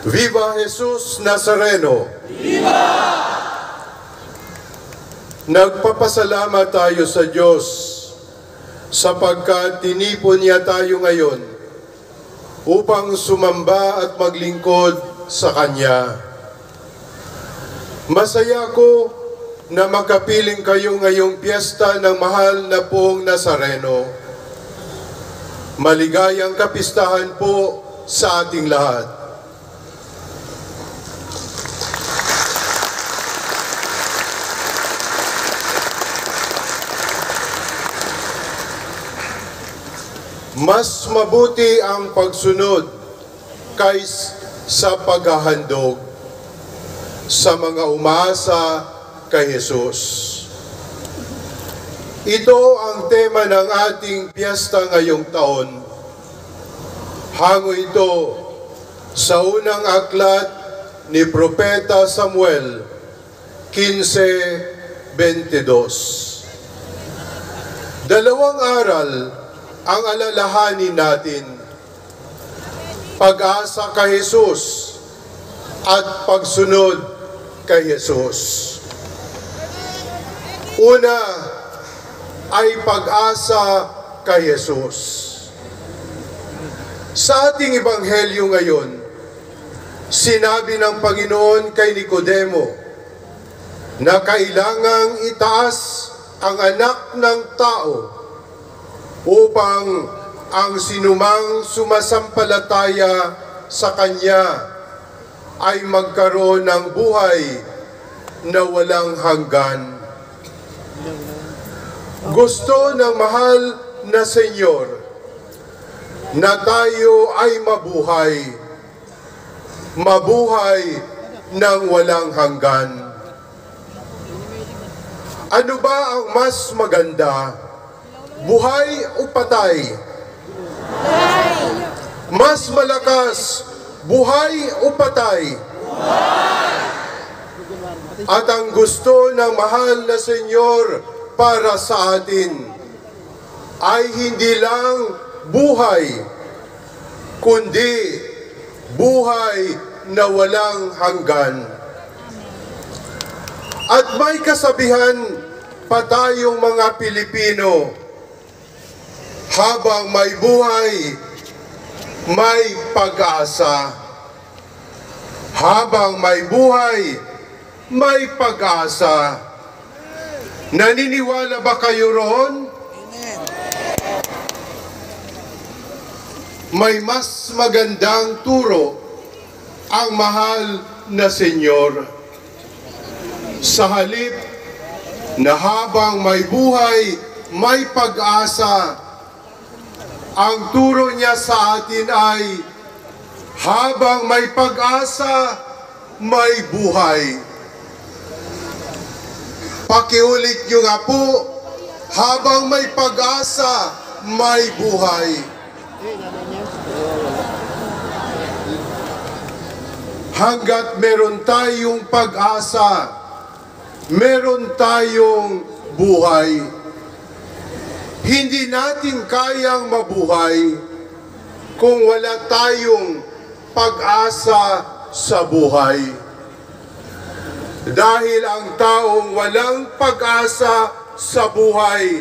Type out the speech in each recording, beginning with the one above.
Viva Jesus Nazareno! Viva! Nagpapasalamat tayo sa Diyos sapagkat tinipon niya tayo ngayon upang sumamba at maglingkod sa Kanya. Masaya ko na makapiling kayo ngayong piyesta ng mahal na pong Nazareno. Maligayang kapistahan po sa ating lahat. Mas mabuti ang pagsunod kaysa paghahandog sa mga umaasa kay Jesus. Ito ang tema ng ating piyesta ngayong taon. Hango ito sa unang aklat ni Propeta Samuel 15:22. Dalawang aral ang alalahanin natin, pag-asa kay Jesus at pagsunod kay Jesus. Una ay pag-asa kay Jesus. Sa ating ebanghelyo ngayon, sinabi ng Panginoon kay Nicodemo na kailangang itaas ang anak ng tao upang ang sinumang sumasampalataya sa Kanya ay magkaroon ng buhay na walang hanggan. Gusto ng mahal na Senyor na tayo ay mabuhay ng walang hanggan. Ano ba ang mas maganda? Buhay o patay? Mas malakas, buhay o patay? At ang gusto ng mahal na Senyor para sa atin ay hindi lang buhay, kundi buhay na walang hanggan. At may kasabihan pa tayong mga Pilipino, habang may buhay, may pag-asa. Habang may buhay, may pag-asa. Naniniwala ba kayo roon? May mas magandang turo ang mahal na Senyor. Sa halip na habang may buhay, may pag-asa, ang turo niya sa atin ay habang may pag-asa, may buhay. Pakiulit niyo nga po, habang may pag-asa, may buhay. Hanggat meron tayong pag-asa, meron tayong buhay. Hindi natin kayang mabuhay kung wala tayong pag-asa sa buhay. Dahil ang taong walang pag-asa sa buhay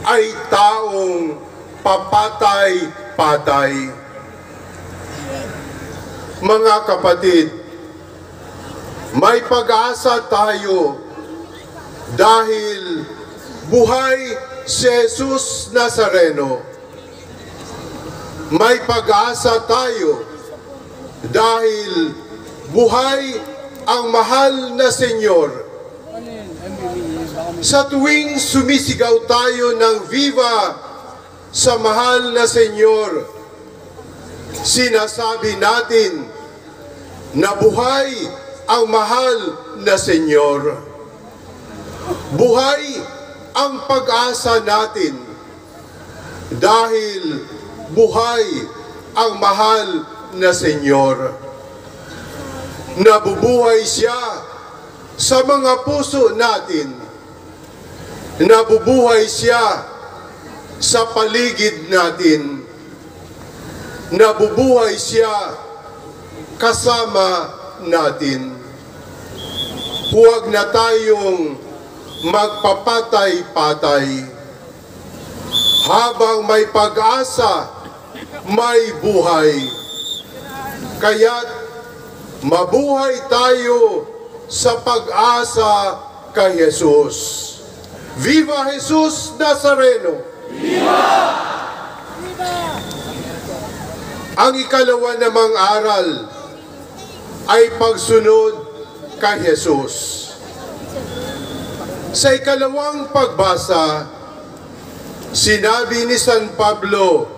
ay taong papatay-patay. Mga kapatid, may pag-asa tayo dahil buhay si Jesus Nazareno. May pag-asa tayo dahil buhay ang mahal na Senyor. Sa tuwing sumisigaw tayo ng Viva sa mahal na Senyor, sinasabi natin na buhay ang mahal na Senyor. Buhay ang pag-asa natin dahil buhay ang mahal na Senyor. Nabubuhay siya sa mga puso natin. Nabubuhay siya sa paligid natin. Nabubuhay siya kasama natin. Huwag na tayong magpapatay-patay. Habang may pag-asa, may buhay. Kaya't mabuhay tayo sa pag-asa kay Jesus. Viva Jesus Nazareno! Viva! Ang ikalawa namang aral ay pagsunod kay Jesus. Sa ikalawang pagbasa, sinabi ni San Pablo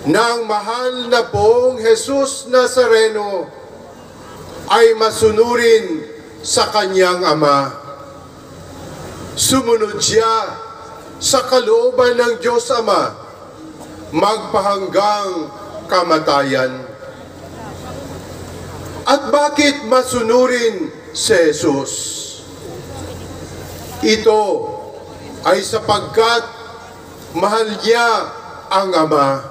na ang mahal na pong Jesus Nazareno ay masunurin sa kanyang Ama. Sumunod siya sa kalooban ng Diyos Ama magpahanggang kamatayan. At bakit masunurin si Jesus? Ito ay sapagkat mahal niya ang Ama.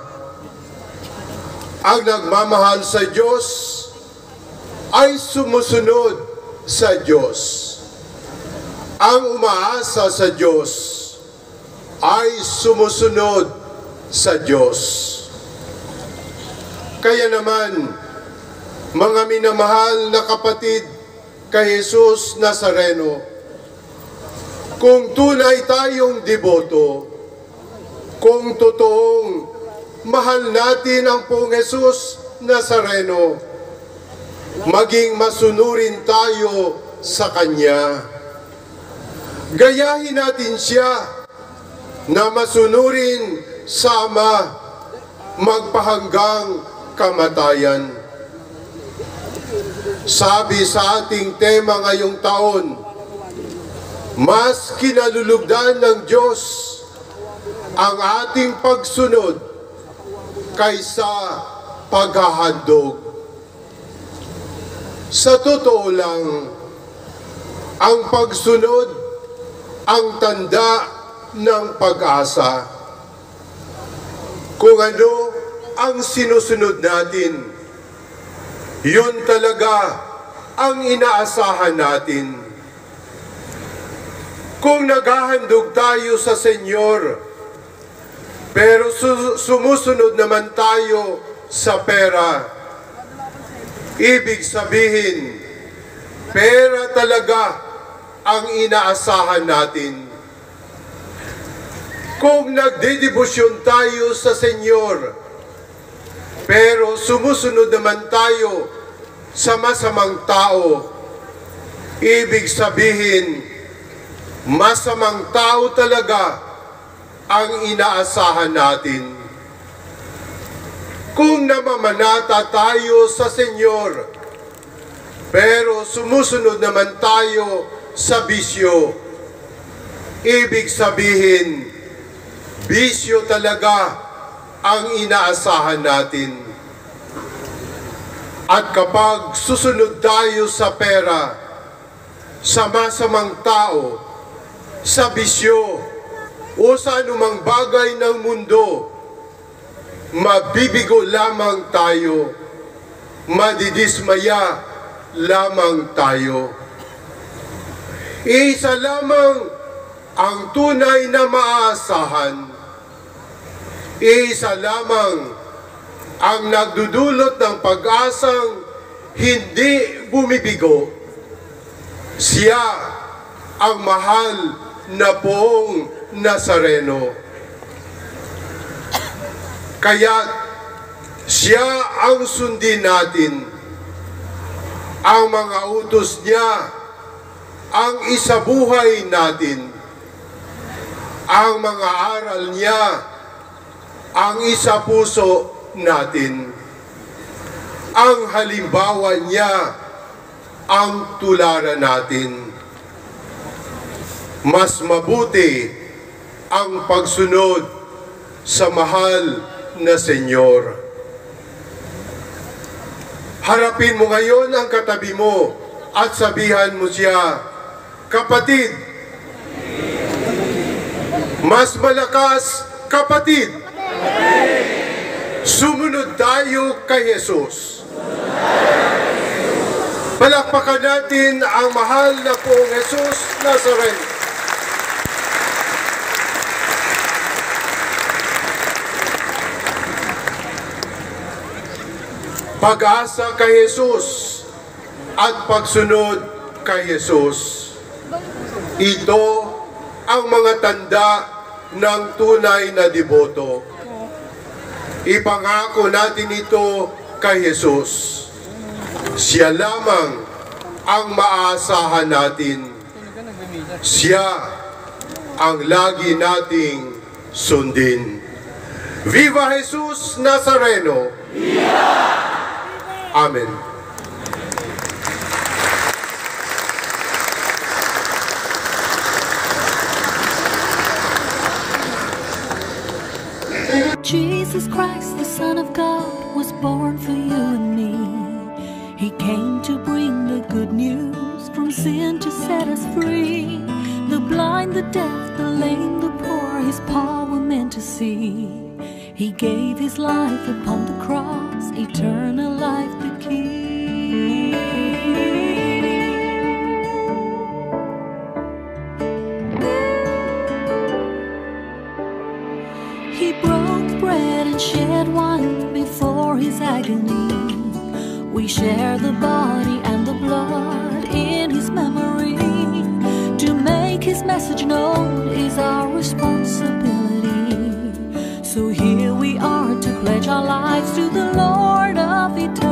Ang nagmamahal sa Diyos ay sumusunod sa Diyos. Ang umaasa sa Diyos ay sumusunod sa Diyos. Kaya naman, mga minamahal na kapatid kay Jesus Nazareno, kung tunay tayong deboto, kung totoong mahal natin ang pong Jesus Nazareno, maging masunurin tayo sa Kanya. Gayahin natin siya na masunurin sa Ama magpahanggang kamatayan. Sabi sa ating tema ngayong taon, mas kinalulugdan ng Diyos ang ating pagsunod kaysa paghahandog. Sa totoo lang, ang pagsunod ang tanda ng pag-asa. Kung ano ang sinusunod natin, yun talaga ang inaasahan natin. Kung naghahandog tayo sa Senyor, pero sumusunod naman tayo sa pera, ibig sabihin, pera talaga ang inaasahan natin. Kung nagdedebosyon tayo sa Senyor, pero sumusunod naman tayo sa masamang tao, ibig sabihin, masamang tao talaga ang inaasahan natin. Kung namamanata tayo sa Senyor, pero sumusunod naman tayo sa bisyo, ibig sabihin, bisyo talaga ang inaasahan natin. At kapag susunod tayo sa pera, sa masamang tao, sa bisyo, o sa anumang bagay ng mundo, mabibigo lamang tayo, madidismaya lamang tayo. Isa lamang ang tunay na maaasahan. Isa lamang ang nagdudulot ng pag-asang hindi bumibigo. Siya ang mahal na poong Nazareno. Kaya siya ang sundin natin. Ang mga utos niya ang isabuhay natin. Ang mga aral niya ang isapuso natin. Ang halimbawa niya ang tularan natin. Mas mabuti ang pagsunod sa mahal na Senyor. Harapin mo ngayon ang katabi mo at sabihan mo siya, kapatid, mas malakas, kapatid, sumunod tayo kay Jesus. Palakpakan natin ang mahal na pong Jesus Nazareno. Pag-asa kay Jesus at pagsunod kay Jesus. Ito ang mga tanda ng tunay na deboto. Ipangako natin ito kay Jesus. Siya lamang ang maaasahan natin. Siya ang lagi nating sundin. Viva Jesus Nazareno! Viva! Amen. Jesus Christ, the Son of God, was born for you and me. He came to bring the good news, from sin to set us free. The blind, the deaf, the lame, the poor, His power meant to see. He gave His life upon the cross, eternal life the key. He broke bread and shed wine before His agony. We share the body and the blood in His memory. To make His message known is our responsibility. So here we are to pledge our lives to the Lord of eternity.